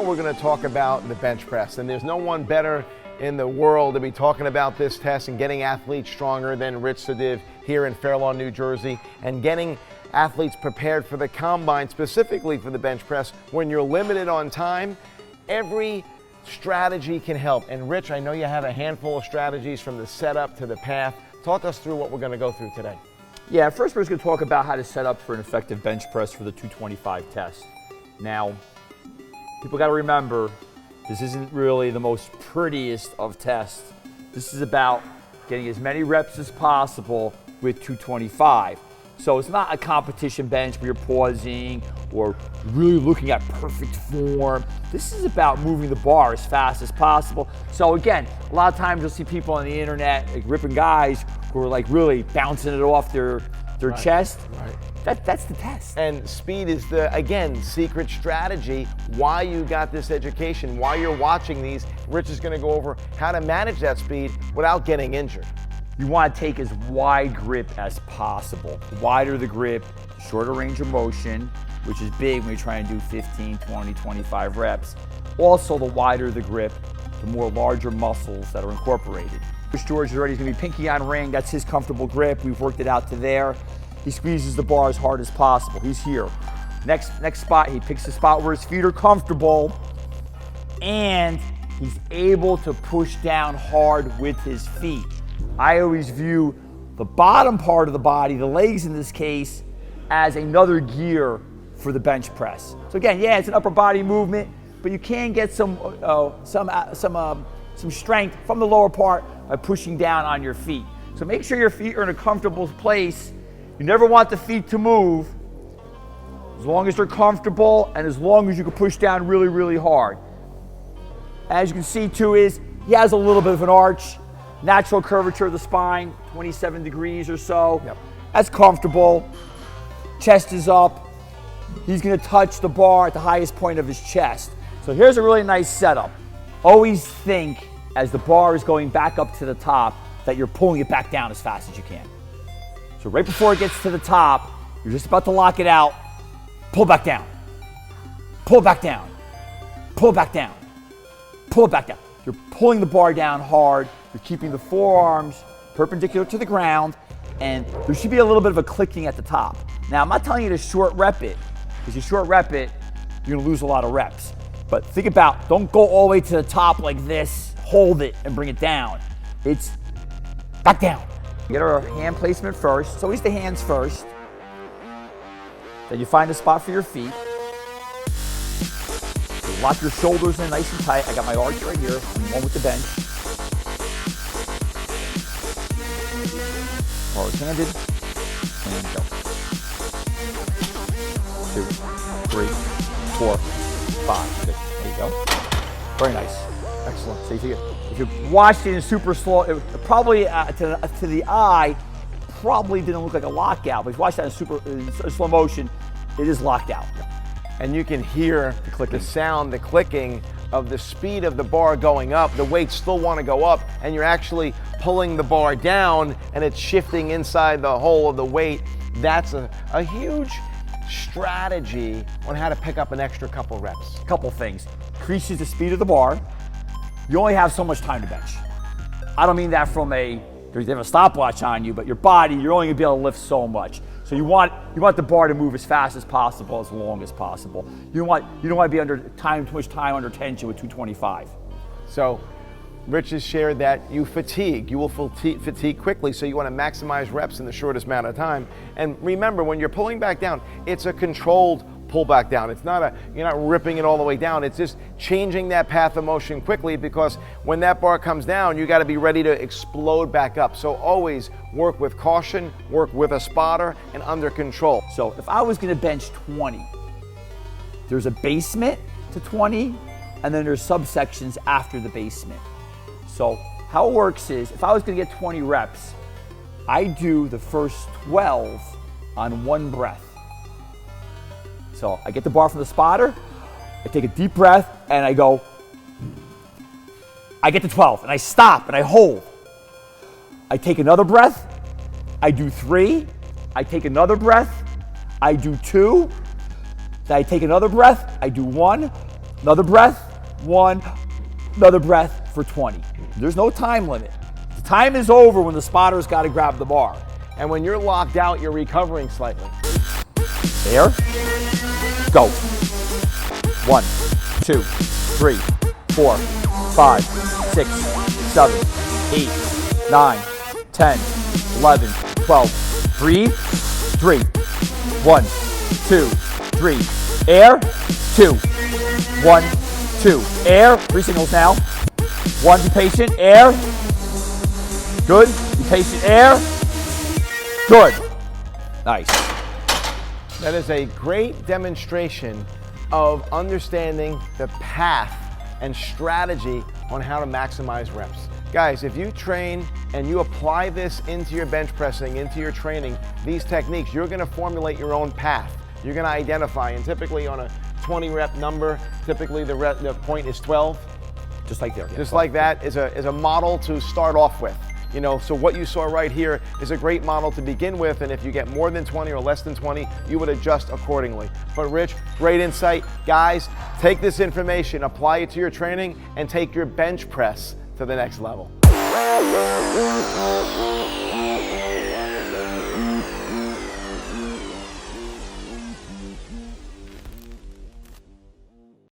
we're going to talk about the bench press, and there's no one better in the world to be talking about this test and getting athletes stronger than Rich Sadiv here in Fair Lawn, New Jersey, and getting athletes prepared for the combine, specifically for the bench press. When you're limited on time, every strategy can help. And Rich, I know you have a handful of strategies from the setup to the path. Talk us through what we're going to go through today. Yeah, first we're just going to talk about how to set up for an effective bench press for the 225 test. Now, people got to remember, this isn't really the most prettiest of tests. This is about getting as many reps as possible with 225. So it's not a competition bench where you're pausing or really looking at perfect form. This is about moving the bar as fast as possible. So again, a lot of times you'll see people on the internet like ripping guys who are like really bouncing it off their chest. Right. That's the test. And speed is the, again, secret strategy, why you got this education, why you're watching these. Rich is going to go over how to manage that speed without getting injured. You want to take as wide grip as possible. The wider the grip, shorter range of motion, which is big when you're trying to do 15, 20, 25 reps. Also, the wider the grip, the more larger muscles that are incorporated. George is already going to be pinky on ring. That's his comfortable grip. We've worked it out to there. He squeezes the bar as hard as possible. He's here. Next spot, he picks a spot where his feet are comfortable, and he's able to push down hard with his feet. I always view the bottom part of the body, the legs in this case, as another gear for the bench press. So again, yeah, it's an upper body movement, but you can get some strength from the lower part by pushing down on your feet. So make sure your feet are in a comfortable place. You never want the feet to move, as long as they're comfortable and as long as you can push down really, really hard. As you can see too, is he has a little bit of an arch. Natural curvature of the spine, 27 degrees or so. Yep. That's comfortable. Chest is up. He's going to touch the bar at the highest point of his chest. So here's a really nice setup. Always think as the bar is going back up to the top that you're pulling it back down as fast as you can. So right before it gets to the top, you're just about to lock it out. Pull back down. Pull back down. Pull back down. Pull it back down. You're pulling the bar down hard. You're keeping the forearms perpendicular to the ground, and there should be a little bit of a clicking at the top. Now, I'm not telling you to short rep it, because you short rep it, you're gonna lose a lot of reps. But think about, don't go all the way to the top like this, hold it and bring it down. It's back down. Get our hand placement first. It's always the hands first. Then you find a spot for your feet. So lock your shoulders in nice and tight. I got my arch right here, one with the bench. Forward-handed, and go. 2, 3, 4, 5, 6. There you go. Very nice. Excellent. So if you watched it in super slow, it probably to the eye probably didn't look like a lockout. But if you watch that in slow motion, it is locked out. And you can hear the sound, the clicking of the speed of the bar going up. The weights still want to go up, and you're actually pulling the bar down, and it's shifting inside the hole of the weight. That's a huge strategy on how to pick up an extra couple reps. A couple things. Increases the speed of the bar. You only have so much time to bench. I don't mean that from they have a stopwatch on you, but your body, you're only gonna be able to lift so much. So you want the bar to move as fast as possible, as long as possible. You don't want to be under too much time under tension with 225. So Rich has shared that you will fatigue quickly, so you want to maximize reps in the shortest amount of time. And remember, when you're pulling back down, it's a controlled pull back down. It's not you're not ripping it all the way down. It's just changing that path of motion quickly, because when that bar comes down, you got to be ready to explode back up. So always work with caution, work with a spotter, and under control. So if I was going to bench 20, there's a basement to 20, and then there's subsections after the basement. So how it works is, if I was going to get 20 reps, I do the first 12 on one breath. So I get the bar from the spotter, I take a deep breath, and I go, I get to 12, and I stop, and I hold. I take another breath, I do 3, I take another breath, I do 2, then I take another breath, I do 1, Another breath, 1, another breath for 20. There's no time limit. The time is over when the spotter's got to grab the bar. And when you're locked out, you're recovering slightly. Air, go. 1, 2, 3, 4, 5, 6, 7, 8, 9, 10, 11, 12. Breathe. 3, 1, 2, 3. Air, 2, 1, 2. Air, 3 signals now. 1, be patient. Air. Good. Be patient. Air. Good. Nice. That is a great demonstration of understanding the path and strategy on how to maximize reps. Guys, if you train and you apply this into your bench pressing, into your training, these techniques, you're gonna formulate your own path. You're gonna identify, and typically on a 20 rep number, typically the point is 12. Just like there. Just like that is a model to start off with. You know, so what you saw right here is a great model to begin with, and if you get more than 20 or less than 20, you would adjust accordingly. But Rich, great insight. Guys, take this information, apply it to your training, and take your bench press to the next level.